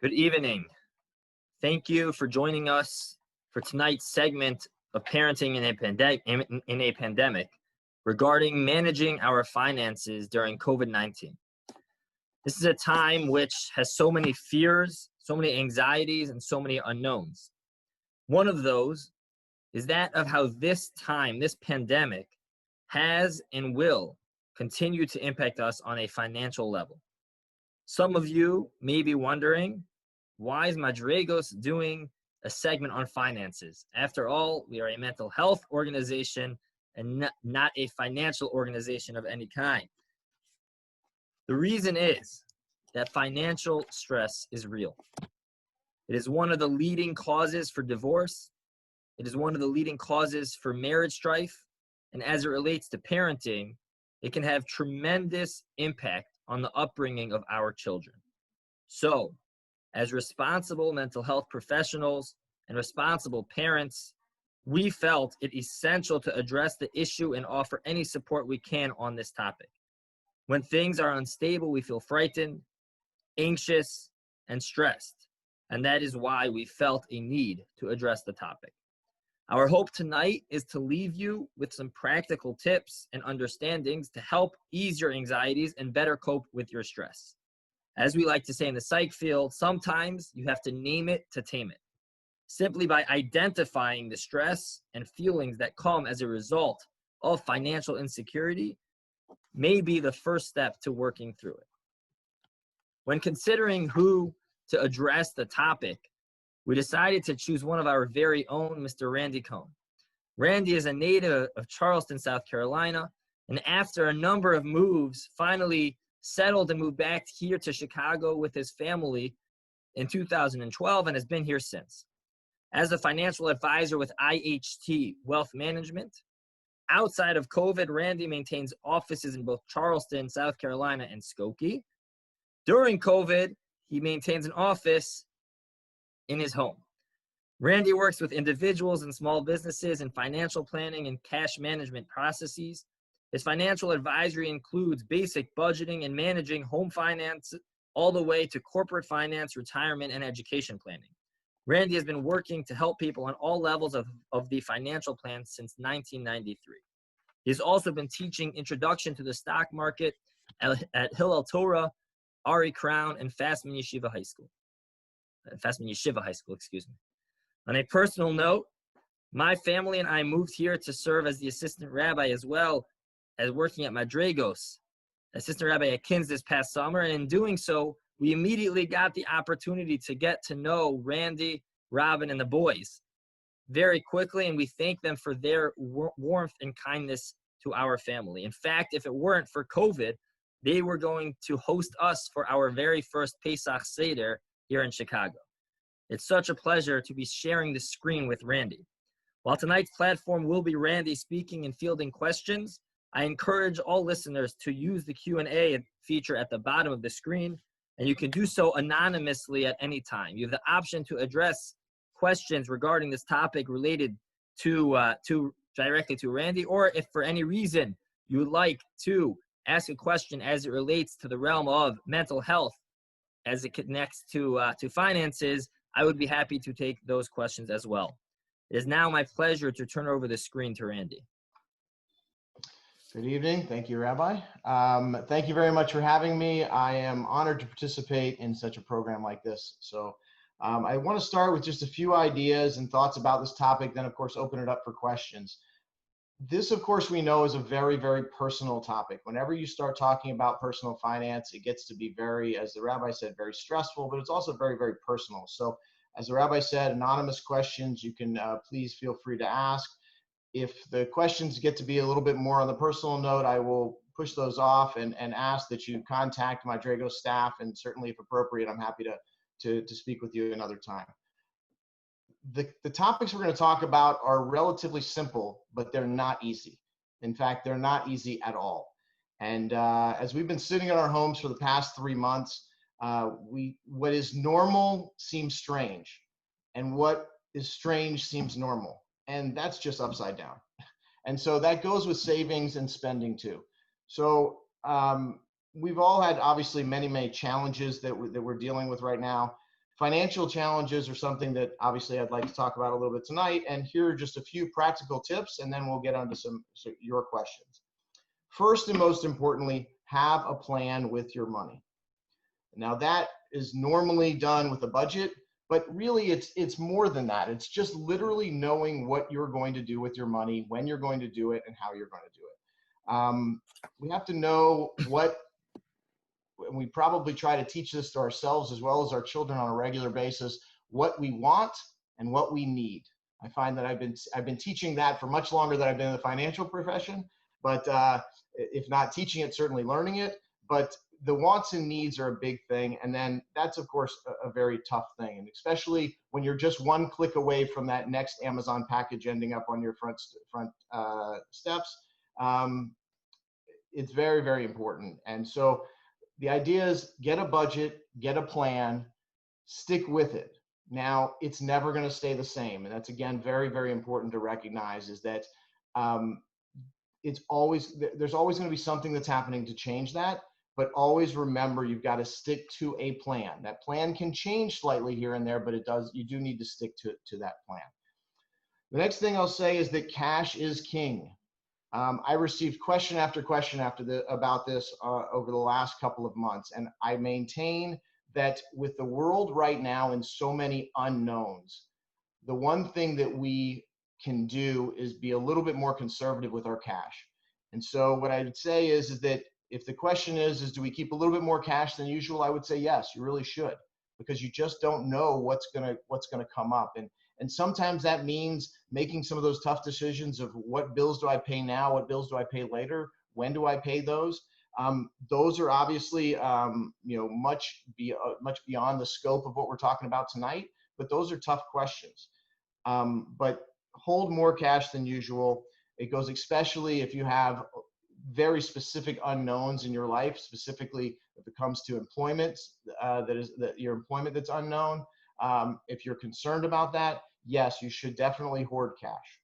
Good evening. Thank you for joining us for tonight's segment of Parenting in a Pandemic regarding managing our finances during COVID-19. This is a time which has so many fears, so many anxieties, and so many unknowns. One of those is that of how this pandemic, has and will continue to impact us on a financial level. Some of you may be wondering, why is Madraigos doing a segment on finances? After all, we are a mental health organization and not a financial organization of any kind. The reason is that financial stress is real. It is one of the leading causes for divorce. It is one of the leading causes for marriage strife. And as it relates to parenting, it can have tremendous impact on the upbringing of our children. So, as responsible mental health professionals and responsible parents, we felt it essential to address the issue and offer any support we can on this topic. When things are unstable, we feel frightened, anxious, and stressed, and that is why we felt a need to address the topic. Our hope tonight is to leave you with some practical tips and understandings to help ease your anxieties and better cope with your stress. As we like to say in the psych field, sometimes you have to name it to tame it. Simply by identifying the stress and feelings that come as a result of financial insecurity may be the first step to working through it. When considering who to address the topic, we decided to choose one of our very own, Mr. Randy Cohn. Randy is a native of Charleston, South Carolina, and after a number of moves, finally settled and moved back here to Chicago with his family in 2012 and has been here since. As a financial advisor with IHT Wealth Management, outside of COVID, Randy maintains offices in both Charleston, South Carolina, and Skokie. During COVID, he maintains an office in his home. Randy works with individuals and small businesses in financial planning and cash management processes. His financial advisory includes basic budgeting and managing home finance all the way to corporate finance, retirement, and education planning. Randy has been working to help people on all levels of the financial plan since 1993. He's also been teaching introduction to the stock market at Hillel Torah, Ari Crown, and Fastman Yeshiva High School. On a personal note, my family and I moved here to serve as the assistant rabbi as well as working at Madraigos, assistant rabbi at Kins this past summer. And in doing so, we immediately got the opportunity to get to know Randy, Robin, and the boys very quickly. And we thank them for their warmth and kindness to our family. In fact, if it weren't for COVID, they were going to host us for our very first Pesach Seder here in Chicago. It's such a pleasure to be sharing the screen with Randy. While tonight's platform will be Randy speaking and fielding questions, I encourage all listeners to use the Q&A feature at the bottom of the screen, and you can do so anonymously at any time. You have the option to address questions regarding this topic related to directly to Randy, or if for any reason you would like to ask a question as it relates to the realm of mental health as it connects to finances, I would be happy to take those questions as well. It is now my pleasure to turn over the screen to Randy. Good evening. Thank you, Rabbi. Thank you very much for having me. I am honored to participate in such a program like this. So I want to start with just a few ideas and thoughts about this topic, then of course open it up for questions. This, of course, we know is a very, very personal topic. Whenever you start talking about personal finance, it gets to be very, as the rabbi said, very stressful, but it's also very, very personal. So as the rabbi said, anonymous questions, you can please feel free to ask. If the questions get to be a little bit more on the personal note, I will push those off and ask that you contact my Madraigos staff, and certainly if appropriate, I'm happy to speak with you another time. The topics we're going to talk about are relatively simple, but they're not easy. In fact, they're not easy at all. And as we've been sitting in our homes for the past 3 months, what is normal seems strange, and what is strange seems normal. And that's just upside down. And so that goes with savings and spending too. So we've all had obviously many, many challenges that we're dealing with right now. financial challenges are something that obviously I'd like to talk about a little bit tonight. And here are just a few practical tips, and then we'll get on to your questions. First and most importantly, have a plan with your money. Now that is normally done with a budget, but really it's more than that. It's just literally knowing what you're going to do with your money, when you're going to do it, and how you're going to do it. We have to know what, and we probably try to teach this to ourselves as well as our children on a regular basis, what we want and what we need. I find that I've been teaching that for much longer than I've been in the financial profession, but if not teaching it, certainly learning it. But the wants and needs are a big thing, and then that's of course a very tough thing, and especially when you're just one click away from that next Amazon package ending up on your front steps. It's very, very important. And so the idea is get a budget, get a plan, stick with it. Now, it's never going to stay the same. And that's, again, very, very important to recognize, is that there's always going to be something that's happening to change that. But always remember, you've got to stick to a plan. That plan can change slightly here and there, but you do need to stick to that plan. The next thing I'll say is that cash is king. I received question after question about this over the last couple of months, and I maintain that with the world right now in so many unknowns, the one thing that we can do is be a little bit more conservative with our cash. And so what I would say is that if the question is do we keep a little bit more cash than usual, I would say yes, you really should, because you just don't know what's gonna come up. And sometimes that means making some of those tough decisions of what bills do I pay now, what bills do I pay later, when do I pay those? Those are obviously much beyond the scope of what we're talking about tonight, but those are tough questions. But hold more cash than usual. It goes especially if you have very specific unknowns in your life, specifically if it comes to employment, your employment that's unknown. If you're concerned about that, yes, you should definitely hoard cash.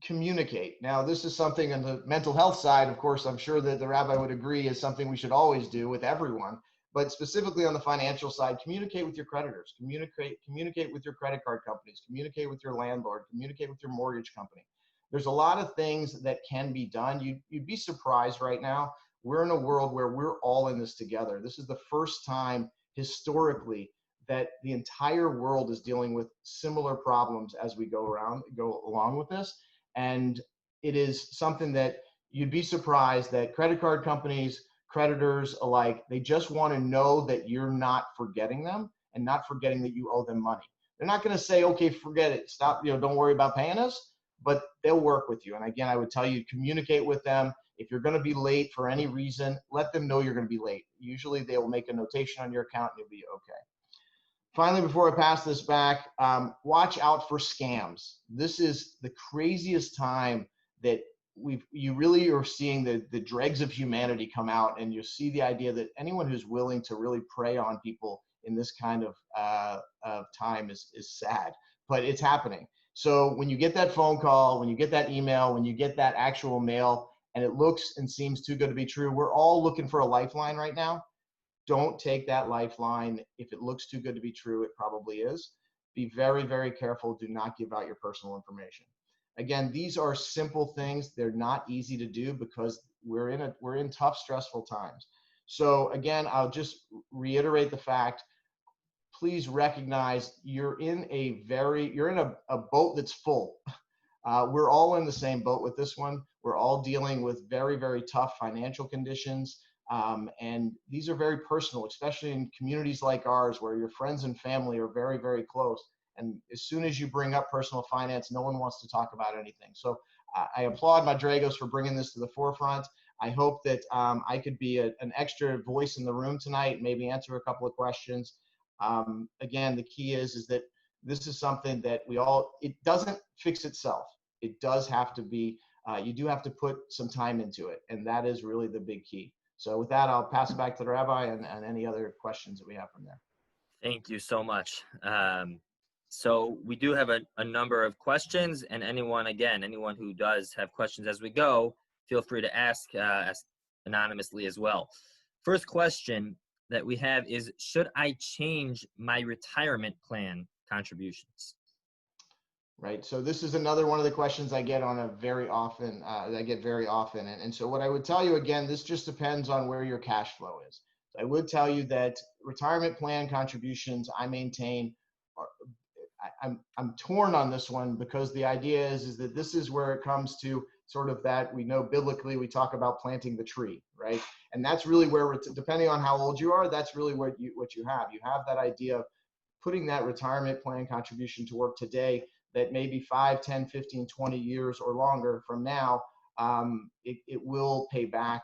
Communicate. Now, this is something on the mental health side, of course, I'm sure that the rabbi would agree is something we should always do with everyone. But specifically on the financial side, communicate with your creditors, communicate with your credit card companies, communicate with your landlord, communicate with your mortgage company. There's a lot of things that can be done. You'd be surprised right now. We're in a world where we're all in this together. This is the first time historically that the entire world is dealing with similar problems as we go along with this. And it is something that you'd be surprised that credit card companies, creditors alike, they just want to know that you're not forgetting them and not forgetting that you owe them money. They're not going to say, okay, forget it, stop, don't worry about paying us, but they'll work with you. And again, I would tell you, communicate with them. If you're going to be late for any reason, let them know you're going to be late. Usually they will make a notation on your account and you'll be okay. Finally, before I pass this back, watch out for scams. This is the craziest time that you really are seeing the dregs of humanity come out, and you see the idea that anyone who's willing to really prey on people in this kind of time is sad, but it's happening. So when you get that phone call, when you get that email, when you get that actual mail, and it looks and seems too good to be true, we're all looking for a lifeline right now. Don't take that lifeline. If it looks too good to be true, it probably is. Be very, very careful. Do not give out your personal information. Again, these are simple things. They're not easy to do because we're in tough, stressful times. So again, I'll just reiterate the fact, please recognize you're in a boat that's full. We're all in the same boat with this one. We're all dealing with very, very tough financial conditions. And these are very personal, especially in communities like ours where your friends and family are very, very close. And as soon as you bring up personal finance, no one wants to talk about anything. So I applaud Madraigos for bringing this to the forefront. I hope that I could be an extra voice in the room tonight, maybe answer a couple of questions. Again, the key is that this is something that it doesn't fix itself. It does have to be, you do have to put some time into it. And that is really the big key. So with that, I'll pass it back to the rabbi and any other questions that we have from there. Thank you so much. So we do have a number of questions, and anyone who does have questions as we go, feel free to ask anonymously as well. First question, that we have is, should I change my retirement plan contributions? Right. So this is another one of the questions I get on a very often, I get very often. And so what I would tell you again, this just depends on where your cash flow is. So I would tell you that retirement plan contributions I maintain are, I'm torn on this one, because the idea is that this is where it comes to sort of that, we know biblically we talk about planting the tree, right? And that's really where it's, depending on how old you are, that's really what you have. You have that idea of putting that retirement plan contribution to work today, that maybe 5, 10, 15, 20 years or longer from now, it will pay back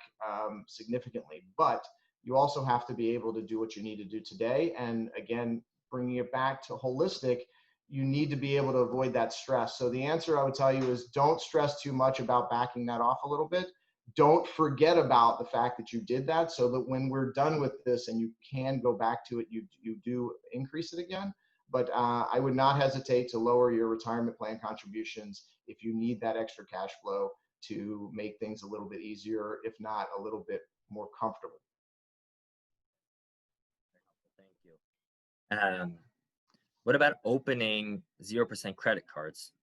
significantly. But you also have to be able to do what you need to do today. And again, bringing it back to holistic, you need to be able to avoid that stress. So the answer I would tell you is, don't stress too much about backing that off a little bit. Don't forget about the fact that you did that, so that when we're done with this and you can go back to it, you do increase it again. But I would not hesitate to lower your retirement plan contributions if you need that extra cash flow to make things a little bit easier, if not a little bit more comfortable. Thank you. What about opening 0% credit cards?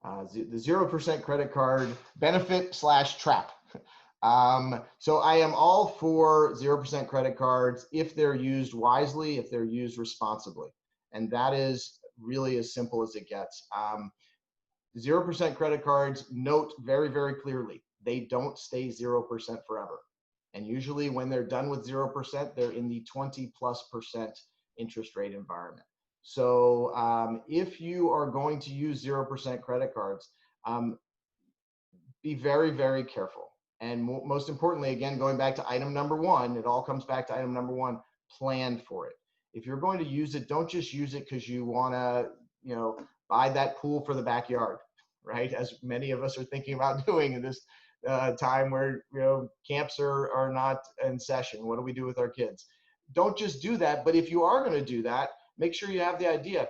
The 0% credit card benefit / trap. So I am all for 0% credit cards if they're used wisely, if they're used responsibly. And that is really as simple as it gets. 0% credit cards, note very, very clearly, they don't stay 0% forever. And usually when they're done with 0%, they're in the 20+% interest rate environment. So if you are going to use 0% credit cards, be very, very careful. And most importantly, again, going back to item number one, it all comes back to item number one, plan for it. If you're going to use it, don't just use it because you want to, buy that pool for the backyard, right? As many of us are thinking about doing in this time where, camps are not in session. What do we do with our kids? Don't just do that. But if you are going to do that, make sure you have the idea.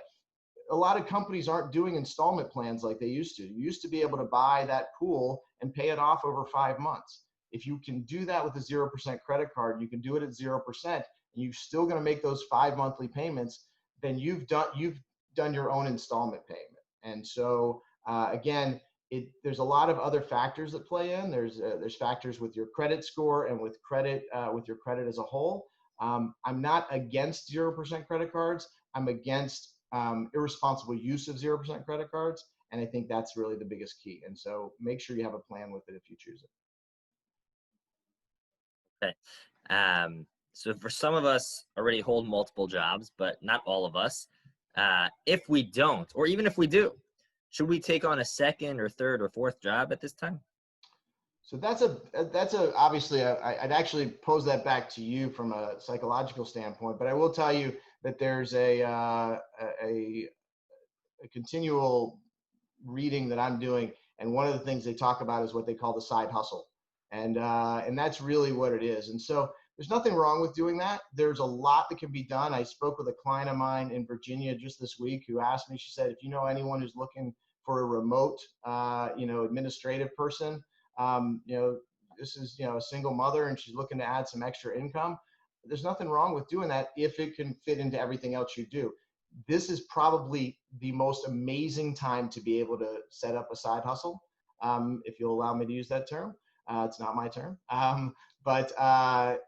A lot of companies aren't doing installment plans like they used to. You used to be able to buy that pool and pay it off over 5 months. If you can do that with a 0% credit card, you can do it at 0%, and you're still going to make those 5 monthly payments, then you've done your own installment payment. And so again, there's a lot of other factors that play in. There's factors with your credit score and with your credit as a whole. I'm not against 0% credit cards. I'm against irresponsible use of 0% credit cards. And I think that's really the biggest key. And so make sure you have a plan with it if you choose it. Okay. So for some of us already hold multiple jobs, but not all of us. If we don't, or even if we do, should we take on a second or third or fourth job at this time? So that's obviously, I'd actually pose that back to you from a psychological standpoint, but I will tell you that there's a continual reading that I'm doing, and one of the things they talk about is what they call the side hustle, and that's really what it is. And so there's nothing wrong with doing that. There's a lot that can be done. I spoke with a client of mine in Virginia just this week who asked me, she said, if you know anyone who's looking for a remote, administrative person, this is, a single mother and she's looking to add some extra income. There's nothing wrong with doing that if it can fit into everything else you do. This is probably the most amazing time to be able to set up a side hustle. If you'll allow me to use that term. It's not my term. But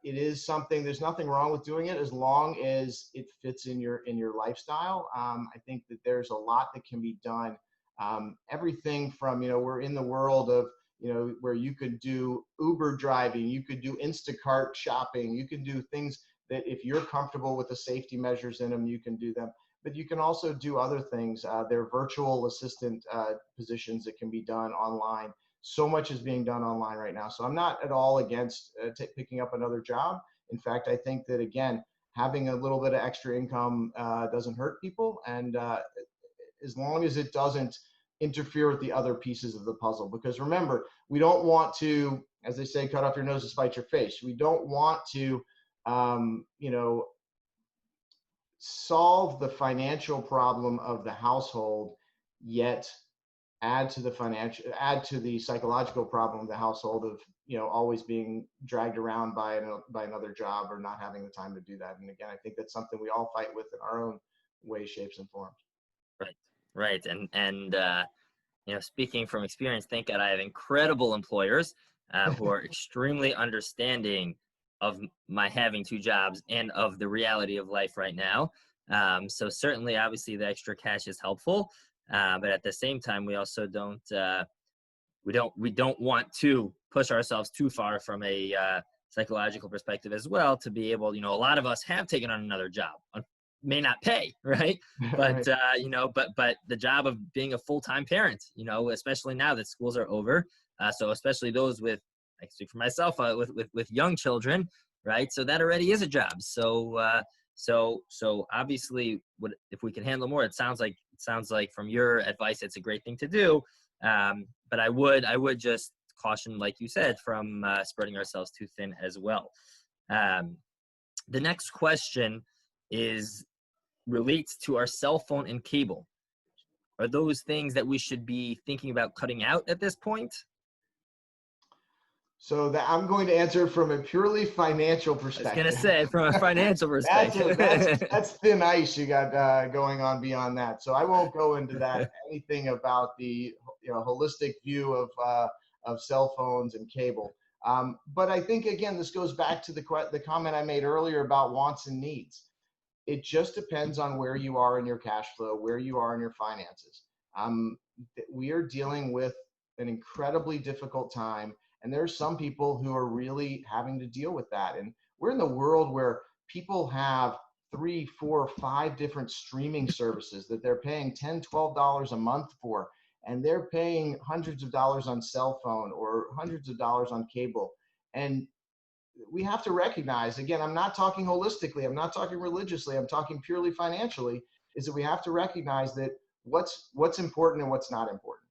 it is something, there's nothing wrong with doing it as long as it fits in your lifestyle. I think that there's a lot that can be done. Everything from, we're in the world of, where you could do Uber driving, you could do Instacart shopping, you can do things that if you're comfortable with the safety measures in them, you can do them. But you can also do other things. There are virtual assistant positions that can be done online. So much is being done online right now. So I'm not at all against picking up another job. In fact, I think that, again, having a little bit of extra income doesn't hurt people. And as long as it doesn't interfere with the other pieces of the puzzle. Because remember, we don't want to, as they say, cut off your nose to spite your face. We don't want to, solve the financial problem of the household, yet add to the psychological problem of the household of, always being dragged around by another job or not having the time to do that. And again, I think that's something we all fight with in our own ways, shapes, and forms. Right. Right. And speaking from experience, thank God I have incredible employers who are extremely understanding of my having two jobs and of the reality of life right now. So certainly, obviously, the extra cash is helpful, but at the same time, we also don't want to push ourselves too far from a psychological perspective as well, to be able, a lot of us have taken on another job, may not pay, right? But Right. but the job of being a full-time parent, especially now that schools are over, so especially those with, I speak for myself, with young children, right? So that already is a job. So obviously, if we can handle more? It sounds like from your advice, it's a great thing to do. But I would just caution, like you said, from spreading ourselves too thin as well. The next question relates to our cell phone and cable. Are those things that we should be thinking about cutting out at this point? So that I'm going to answer from a purely financial I was gonna perspective. say, from a financial that's perspective. a, that's that's thin ice you got going on beyond that. So I won't go into that anything about the holistic view of cell phones and cable. But I think again this goes back to the comment I made earlier about wants and needs. It just depends on where you are in your cash flow, where you are in your finances. Um, we are dealing with an incredibly difficult time, and there's some people who are really having to deal with that. And we're in the world where people have 3, 4, 5 different streaming services that they're paying $10, $12 a month for, and they're paying hundreds of dollars on cell phone or hundreds of dollars on cable. And we have to recognize, again, I'm not talking holistically, I'm not talking religiously, I'm talking purely financially, is that we have to recognize that what's important and what's not important,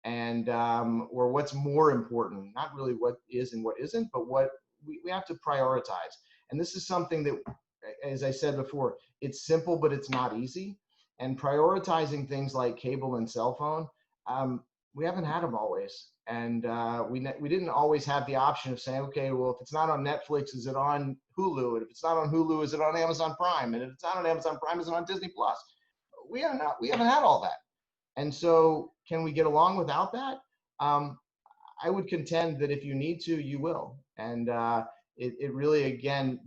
and or what's more important, not really what is and what isn't, but what we have to prioritize. And this is something that, as I said before, it's simple, but it's not easy. And prioritizing things like cable and cell phone, we haven't had them always. And we didn't always have the option of saying, okay, well, if it's not on Netflix, is it on Hulu? And if it's not on Hulu, is it on Amazon Prime? And if it's not on Amazon Prime, is it on Disney Plus? We haven't had all that. And so can we get along without that? I would contend that if you need to, you will. And it really, again,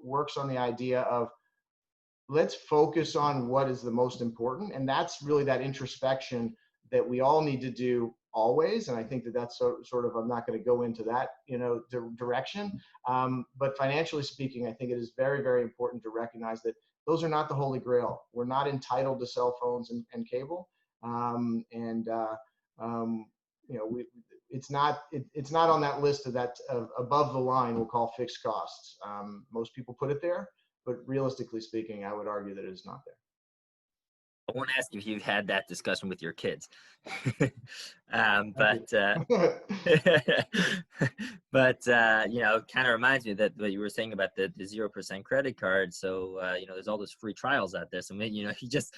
works on the idea of let's focus on what is the most important. And that's really that introspection that we all need to do always. And I think that's sort of, I'm not going to go into that, direction. But financially speaking, I think it is very, very important to recognize that those are not the holy grail. We're not entitled to cell phones and cable. It's not on that list of above the line we'll call fixed costs. Most people put it there, but realistically speaking, I would argue that it is not there. I won't ask if you've had that discussion with your kids, But but kind of reminds me that what you were saying about the 0% credit card. So there's all those free trials out there. So maybe you just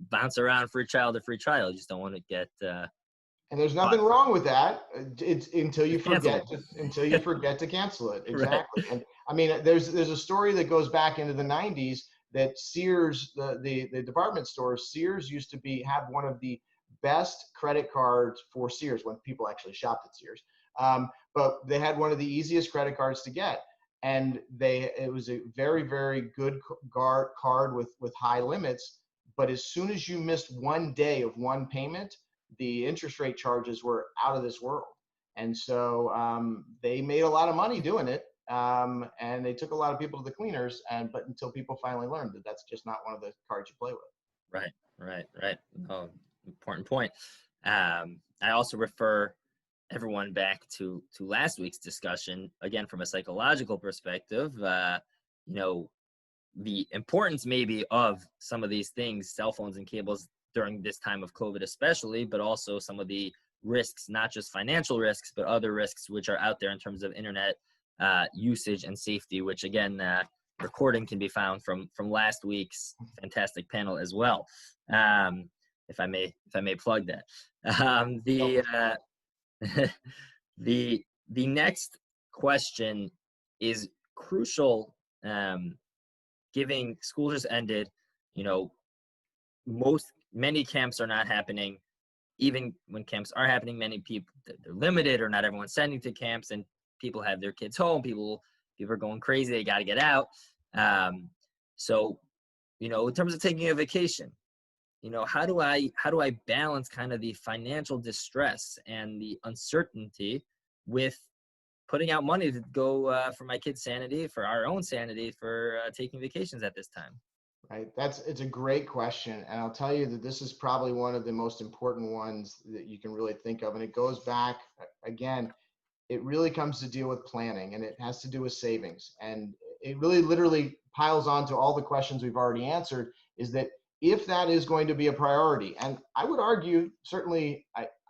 bounce around free trial to free trial. You just don't want to get. And there's nothing wrong with that. It's until you cancel forget to cancel it. Right. Exactly. And I mean, there's a story that goes back into the 90s that Sears, the department store, Sears used to have one of the best credit cards for Sears when people actually shopped at Sears. But they had one of the easiest credit cards to get. And it was a very, very good card with high limits. But as soon as you missed one day of one payment, the interest rate charges were out of this world. And so they made a lot of money doing it. And they took a lot of people to the cleaners, but until people finally learned that that's just not one of the cards you play with. Right. Oh, important point. I also refer everyone back to last week's discussion, again, from a psychological perspective, the importance maybe of some of these things, cell phones and cables, during this time of COVID especially, but also some of the risks, not just financial risks, but other risks which are out there in terms of internet usage and safety, which again, recording can be found from last week's fantastic panel as well. if I may plug that. The next question is crucial. Giving school just ended, you know, many camps are not happening. Even when camps are happening, many people, they're limited, or not everyone's sending to camps, and people have their kids home. People are going crazy. They got to get out. So, you know, in terms of taking a vacation, you know, how do I balance kind of the financial distress and the uncertainty with putting out money to go for my kids' sanity, for our own sanity, for taking vacations at this time? Right. It's a great question. And I'll tell you that this is probably one of the most important ones that you can really think of. And it goes back again, it really comes to deal with planning, and it has to do with savings. And it really literally piles on to all the questions we've already answered, is that if that is going to be a priority, and I would argue, certainly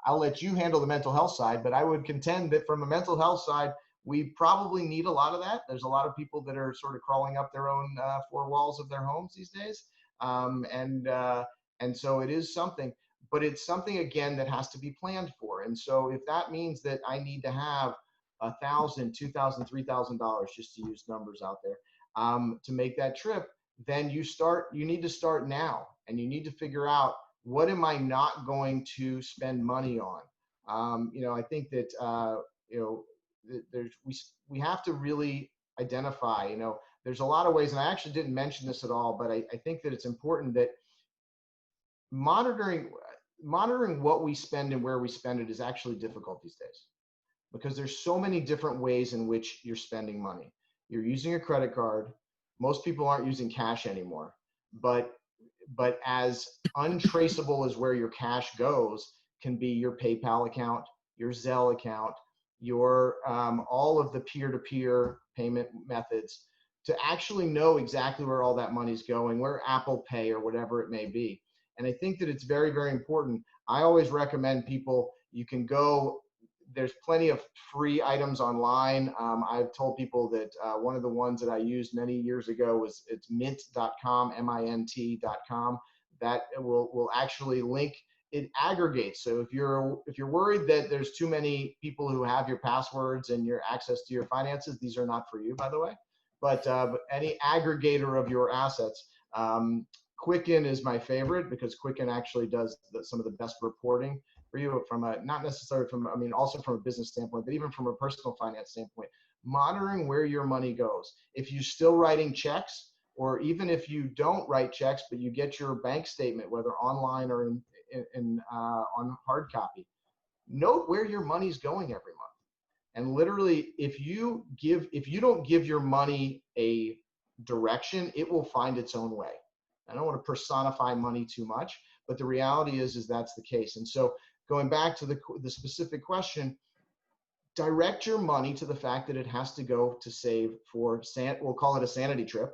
I'll let you handle the mental health side, but I would contend that from a mental health side, we probably need a lot of that. There's a lot of people that are sort of crawling up their own four walls of their homes these days. And so it is something, but it's something again that has to be planned for. And so if that means that I need to have $1,000, $2,000, $3,000, just to use numbers out there, to make that trip, then you need to start now, and you need to figure out, what am I not going to spend money on? You know, I think that, you know, we have to really identify, you know, there's a lot of ways, and I actually didn't mention this at all, but I think that it's important that monitoring what we spend and where we spend it is actually difficult these days, because there's so many different ways in which you're spending money. You're using a credit card. Most people aren't using cash anymore, but as untraceable as where your cash goes can be your PayPal account, your Zelle account, your all of the peer-to-peer payment methods, to actually know exactly where all that money's going, where Apple Pay or whatever it may be. And I think that it's very, very important. I always recommend people, you can go, there's plenty of free items online. I've told people that one of the ones that I used many years ago it's mint.com, mint.com. That will actually link, it aggregates. So if you're worried that there's too many people who have your passwords and your access to your finances, these are not for you, by the way. But any aggregator of your assets, Quicken is my favorite, because Quicken actually does some of the best reporting for you, from a, not necessarily from, I mean, also from a business standpoint, but even from a personal finance standpoint, monitoring where your money goes. If you're still writing checks, or even if you don't write checks, but you get your bank statement, whether online or on hard copy, note where your money's going every month. And literally, if you don't give your money a direction, it will find its own way. I don't want to personify money too much, but the reality is that's the case. And so, going back to the specific question, direct your money to the fact that it has to go to save for, we'll call it a sanity trip,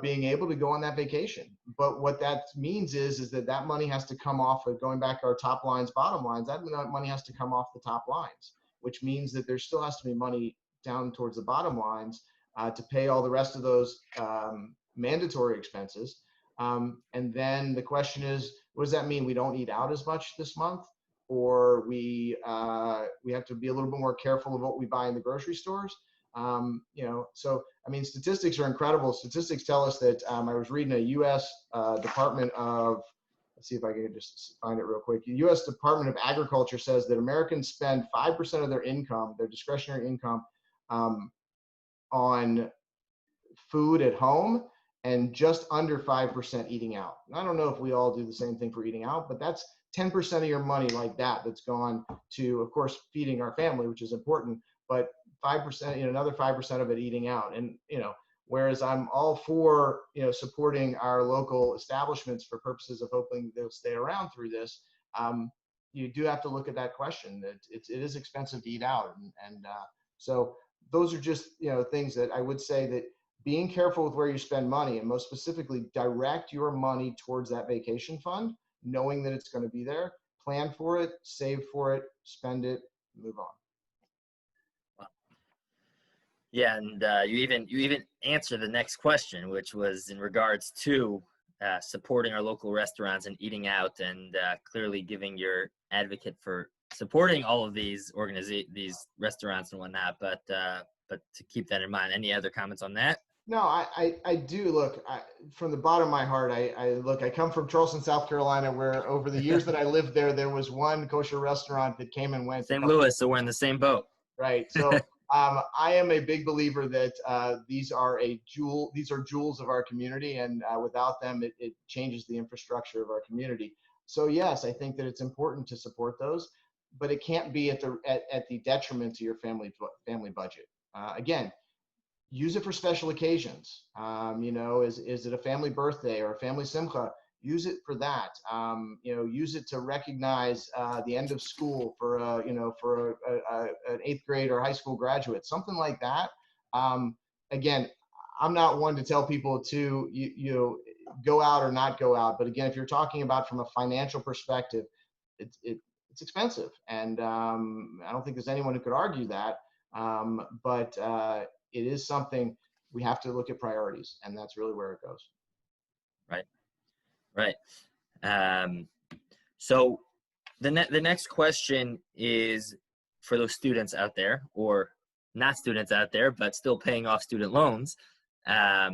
being able to go on that vacation. But what that means is that money has to come off of, going back to our top lines, bottom lines, that money has to come off the top lines, which means that there still has to be money down towards the bottom lines to pay all the rest of those mandatory expenses. And then the question is, what does that mean? We don't eat out as much this month, or we have to be a little bit more careful of what we buy in the grocery stores. You know, so I mean, statistics are incredible. Statistics tell us that I was reading a U.S. Department of, let's see if I can just find it real quick. The U.S. Department of Agriculture says that Americans spend 5% of their income, their discretionary income, on food at home, and just under 5% eating out. And I don't know if we all do the same thing for eating out, but that's 10% of your money like that's gone to, of course, feeding our family, which is important, but 5%, you know, another 5% of it eating out. And, you know, whereas I'm all for, you know, supporting our local establishments for purposes of hoping they'll stay around through this, you do have to look at that question, that it is expensive to eat out. And so those are just, you know, things that I would say, that being careful with where you spend money, and most specifically, direct your money towards that vacation fund, knowing that it's going to be there, plan for it, save for it, spend it, move on. Wow. Yeah, and you even answered the next question, which was in regards to supporting our local restaurants and eating out, and clearly giving your advocate for supporting all of these these restaurants and whatnot. But to keep that in mind. Any other comments on that? No, I do. Look, from the bottom of my heart, I come from Charleston, South Carolina, where over the years that I lived there, there was one kosher restaurant that came and went. St. Louis, so we're in the same boat. Right. So I am a big believer that these are jewels of our community, and without them, it changes the infrastructure of our community. So yes, I think that it's important to support those, but it can't be at the detriment to your family budget. Again, use it for special occasions. Is it a family birthday or a family simcha? Use it for that. Use it to recognize the end of school for an eighth grade or high school graduate, something like that. Again, I'm not one to tell people to go out or not go out, but again, if you're talking about from a financial perspective, it's expensive, and I don't think there's anyone who could argue that. But it is something we have to look at priorities, and that's really where it goes. Right. So the next question is for those students out there, or not students out there, but still paying off student loans. How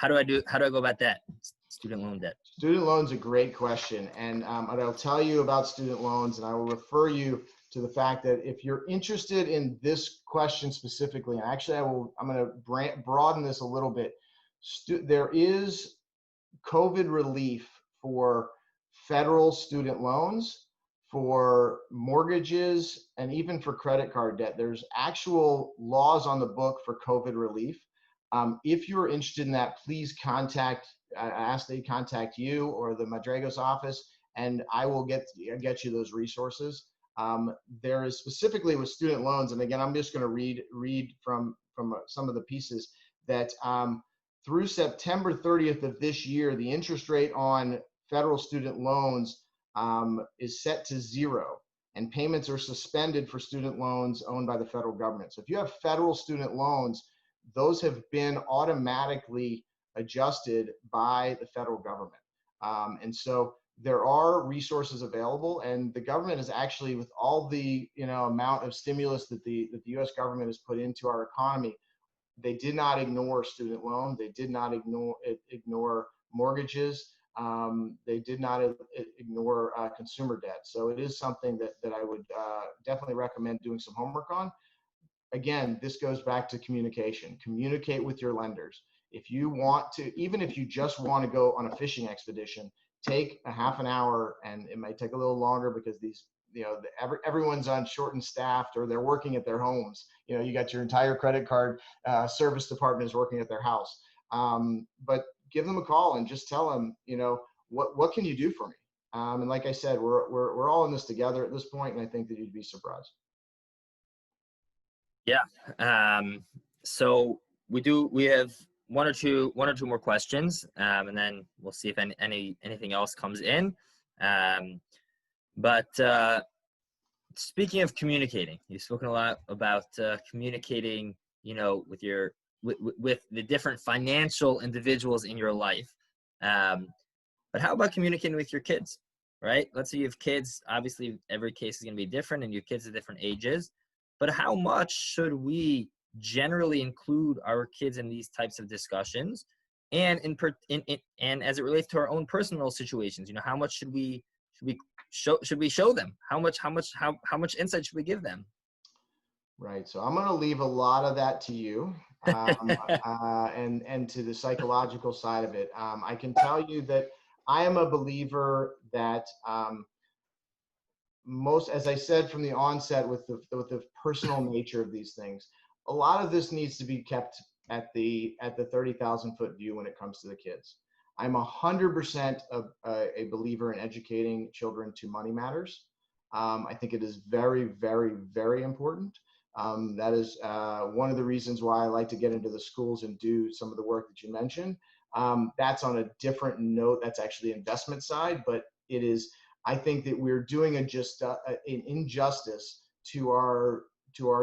do I go about that? Student loan debt. Student loans, a great question. And I'll tell you about student loans, and I will refer you to the fact that if you're interested in this question specifically, and actually I'm going to broaden this a little bit. There is COVID relief for federal student loans, for mortgages, and even for credit card debt. There's actual laws on the book for COVID relief. If you're interested in that, please ask they contact you or the Madraigos office, and I will get you those resources. There is specifically with student loans, and again, I'm just going to read from some of the pieces that through September 30th of this year, the interest rate on federal student loans is set to 0, and payments are suspended for student loans owned by the federal government. So if you have federal student loans, those have been automatically adjusted by the federal government. And so there are resources available, and the government is actually, with all the amount of stimulus that the U.S. government has put into our economy, they did not ignore student loan. They did not ignore mortgages. They did not ignore consumer debt. So it is something that I would definitely recommend doing some homework on. Again, this goes back to communication. Communicate with your lenders. If you want to, even if you just want to go on a fishing expedition, take a half an hour, and it might take a little longer because everyone's on shortened staffed, or they're working at their homes. You got your entire credit card service department is working at their house. But give them a call and just tell them, what can you do for me? And like I said, we're all in this together at this point, and I think that you'd be surprised. Yeah. So we have one or two more questions, and then we'll see if anything else comes in. But speaking of communicating, you've spoken a lot about communicating, with the different financial individuals in your life. But how about communicating with your kids, right? Let's say you have kids. Obviously, every case is going to be different, and your kids at different ages. But how much should we generally include our kids in these types of discussions, and and as it relates to our own personal situations? How much should we show them? How much insight should we give them? Right. So I'm going to leave a lot of that to you, and to the psychological side of it. I can tell you that I am a believer that as I said from the onset, with the personal nature of these things, a lot of this needs to be kept at the 30,000-foot view when it comes to the kids. I'm 100% a believer in educating children to money matters. I think it is very, very, very important. That is one of the reasons why I like to get into the schools and do some of the work that you mentioned. That's on a different note. That's actually the investment side, but it is. I think that we're doing an injustice to our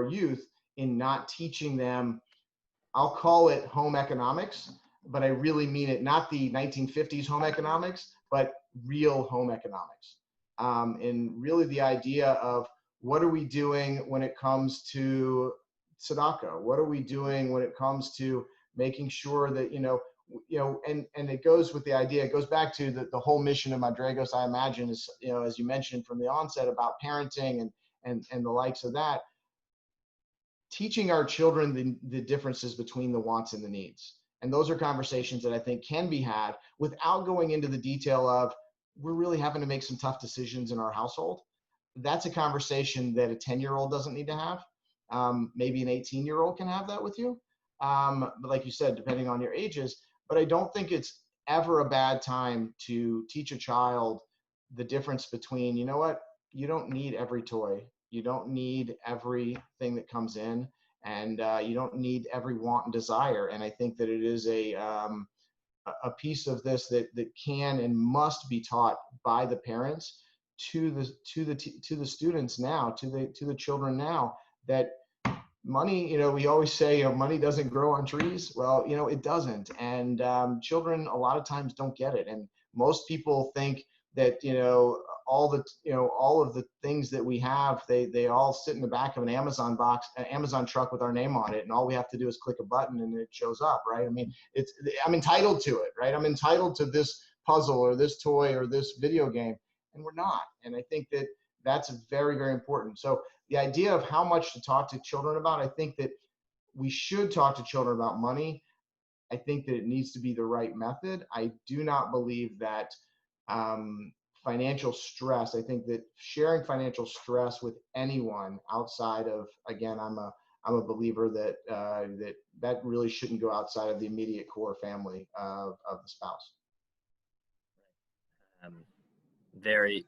youth in not teaching them. I'll call it home economics. but I really mean it, not the 1950s home economics, but real home economics. And really the idea of what are we doing when it comes to tzedakah? What are we doing when it comes to making sure that, and it goes with the idea, it goes back to the whole mission of Madraigos, I imagine, is, as you mentioned from the onset about parenting and the likes of that, teaching our children the differences between the wants and the needs. And those are conversations that I think can be had without going into the detail of, we're really having to make some tough decisions in our household. That's a conversation that a 10-year-old doesn't need to have. Maybe an 18-year-old can have that with you. But like you said, depending on your ages, but I don't think it's ever a bad time to teach a child the difference between, you know what, you don't need every toy. You don't need everything that comes in, and you don't need every want and desire. And I think that it is a piece of this that can and must be taught by the parents to the students now, to the children now, that money, we always say, money doesn't grow on trees. Well, it doesn't. And children a lot of times don't get it. And most people think that, all of the things that we have, they all sit in the back of an Amazon box, an Amazon truck with our name on it. And all we have to do is click a button and it shows up, right? I mean, I'm entitled to it, right? I'm entitled to this puzzle or this toy or this video game, and we're not. And I think that that's very, very important. So the idea of how much to talk to children about, I think that we should talk to children about money. I think that it needs to be the right method. I do not believe that financial stress, I think that sharing financial stress with anyone outside of, again, I'm a believer that that really shouldn't go outside of the immediate core family of the spouse. Very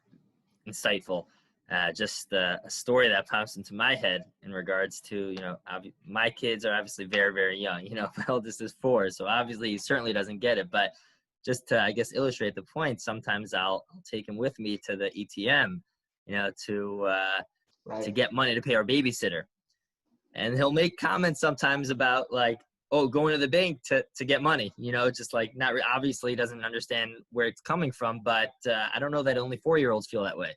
insightful. Just a story that pops into my head in regards to, my kids are obviously very, very young. My eldest is 4, so obviously he certainly doesn't get it. But just to, I guess, illustrate the point, sometimes I'll take him with me to the ATM, to get money to pay our babysitter. And he'll make comments sometimes about like, oh, going to the bank to get money, just like not obviously doesn't understand where it's coming from, but I don't know that only 4-year-olds feel that way.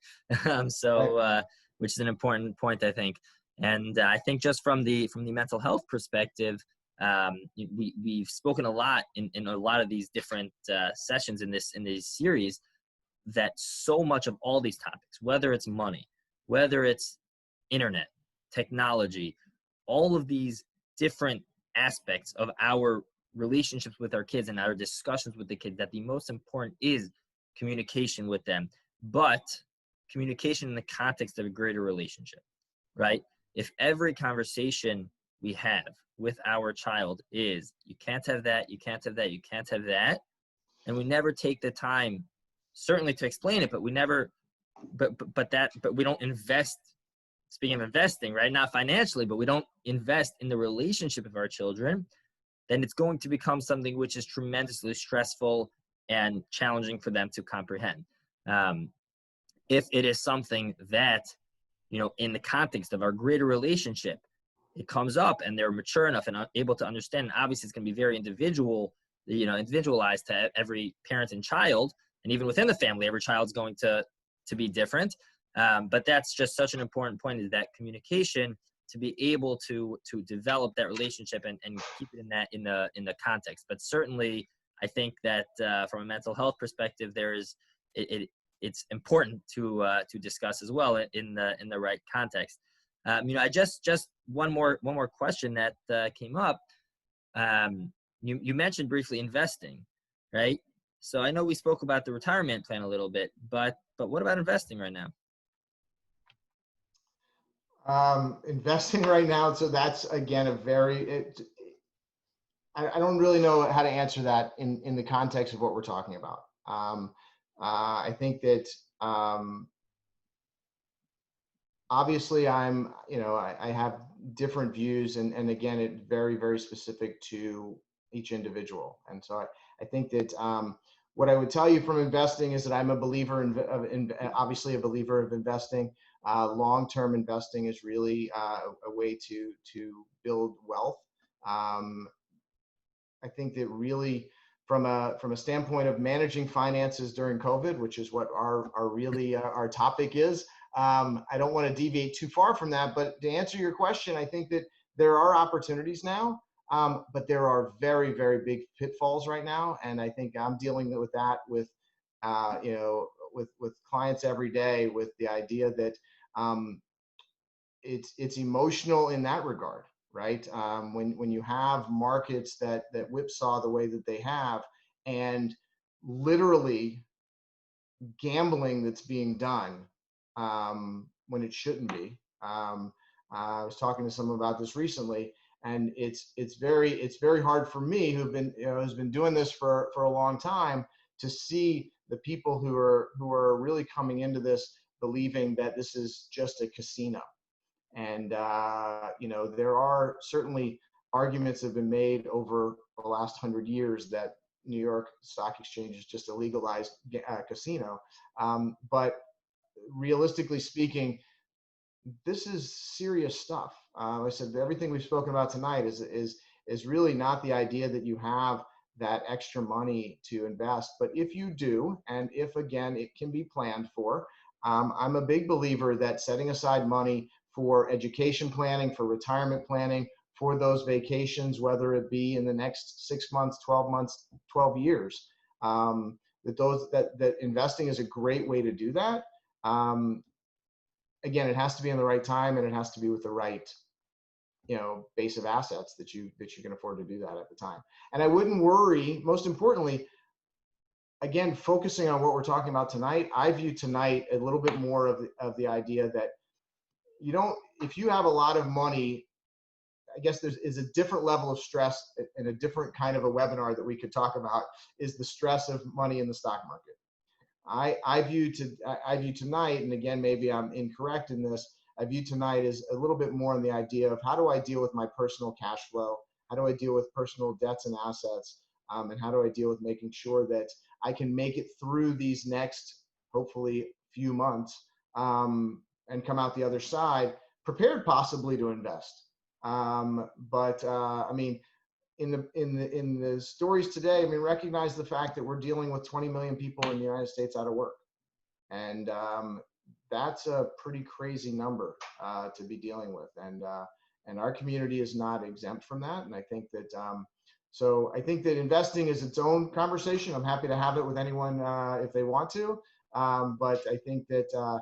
Which is an important point, I think. And I think just from the mental health perspective, we've spoken a lot in a lot of these different sessions in this series, that so much of all these topics, whether it's money, whether it's internet, technology, all of these different aspects of our relationships with our kids and our discussions with the kids, that the most important is communication with them, but communication in the context of a greater relationship, right? If every conversation we have with our child is, you can't have that, you can't have that, you can't have that, and we never take the time, certainly to explain it, but we never, but we don't invest. Speaking of investing, right? Not financially, but we don't invest in the relationship of our children, then it's going to become something which is tremendously stressful and challenging for them to comprehend. If it is something that, in the context of our greater relationship, it comes up and they're mature enough and able to understand, and obviously it's going to be very individualized to every parent and child, and even within the family, every child's going to be different. But that's just such an important point, is that communication, to be able to develop that relationship and keep it in the context. But certainly, I think that from a mental health perspective, it's important to discuss as well in the right context. I just one more question that came up. You mentioned briefly investing, right? So I know we spoke about the retirement plan a little bit, but what about investing right now? Investing right now, so that's again I don't really know how to answer that in the context of what we're talking about. I think that obviously I have different views, and again, it's very, very specific to each individual. And so I think that what I would tell you from investing is that I'm a believer obviously a believer of investing. Long-term investing is really a way to build wealth. I think that really from a standpoint of managing finances during COVID, which is what our topic is. I don't want to deviate too far from that, but to answer your question, I think that there are opportunities now, but there are very, very big pitfalls right now. And I think I'm dealing with that with clients every day, with the idea that it's emotional in that regard, right? When you have markets that whipsaw the way that they have, and literally gambling that's being done when it shouldn't be. I was talking to someone about this recently, and it's very hard for me, who's been doing this for a long time, to see the people who are really coming into this believing that this is just a casino. And there are certainly arguments that have been made over the last 100 years that New York Stock Exchange is just a legalized casino. But realistically speaking, this is serious stuff. I said everything we've spoken about tonight is really not the idea that you have that extra money to invest. But if you do, and if again it can be planned for, I'm a big believer that setting aside money for education planning, for retirement planning, for those vacations, whether it be in the next 6 months, 12 months, 12 years, that investing is a great way to do that. Again, it has to be in the right time, and it has to be with the right, base of assets that you can afford to do that at the time. And I wouldn't worry, most importantly, again, focusing on what we're talking about tonight, I view tonight a little bit more of the idea that if you have a lot of money, I guess is a different level of stress, and a different kind of a webinar that we could talk about is the stress of money in the stock market. I view tonight, and again, maybe I'm incorrect in this, I view tonight as a little bit more on the idea of how do I deal with my personal cash flow? How do I deal with personal debts and assets? And how do I deal with making sure that I can make it through these next, hopefully, few months, and come out the other side prepared possibly to invest. I mean, in the stories today, I mean, recognize the fact that we're dealing with 20 million people in the United States out of work. And that's a pretty crazy number to be dealing with. And our community is not exempt from that. And I think that, so I think that investing is its own conversation. I'm happy to have it with anyone if they want to. But I think that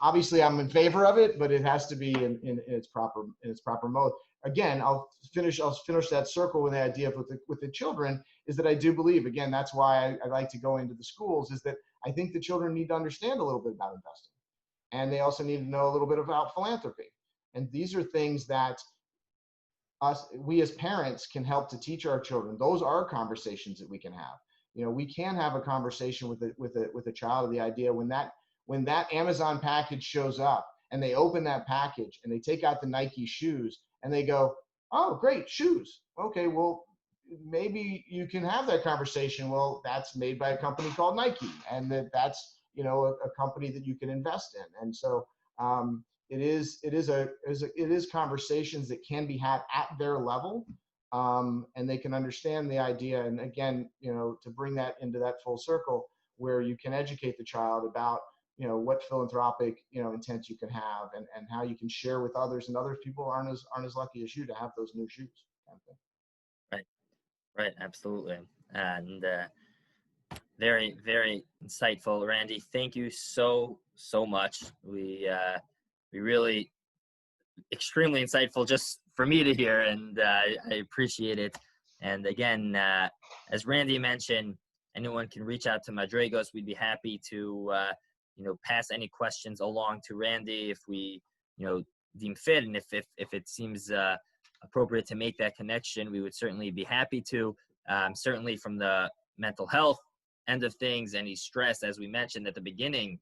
obviously I'm in favor of it, but it has to be in its proper mode. Again, I'll finish that circle with the idea of with the children, is that I do believe, again, that's why I like to go into the schools, is that I think the children need to understand a little bit about investing. And they also need to know a little bit about philanthropy. And these are things that we as parents can help to teach our children. Those are conversations that we can have. We can have a conversation with a child of the idea when that Amazon package shows up, and they open that package and they take out the Nike shoes and they go, oh, great, shoes. Okay, well, maybe you can have that conversation. Well, that's made by a company called Nike, and that's a company that you can invest in. And so it is conversations that can be had at their level, and they can understand the idea. And again, to bring that into that full circle, where you can educate the child about what philanthropic intent you can have, and how you can share with others, and other people aren't as lucky as you to have those new shoes, kind of thing. Right, absolutely. And very, very insightful, Randy. Thank you so much. We really extremely insightful just for me to hear, and I appreciate it. And again, as Randy mentioned, anyone can reach out to Madraigos. We'd be happy to pass any questions along to Randy if we deem fit, and if it seems appropriate to make that connection, we would certainly be happy to. Certainly from the mental health end of things, any stress, as we mentioned at the beginning,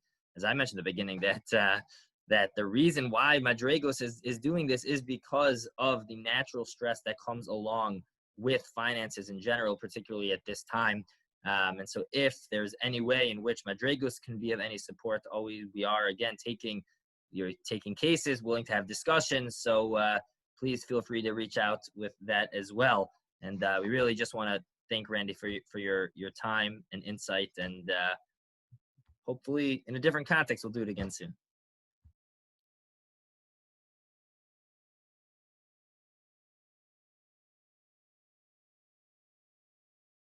that the reason why Madraigos is doing this is because of the natural stress that comes along with finances in general, particularly at this time. And so if there's any way in which Madraigos can be of any support, we are, again, taking cases, willing to have discussions. So please feel free to reach out with that as well. And we really just want to thank Randy for your time and insight. And hopefully in a different context, we'll do it again soon.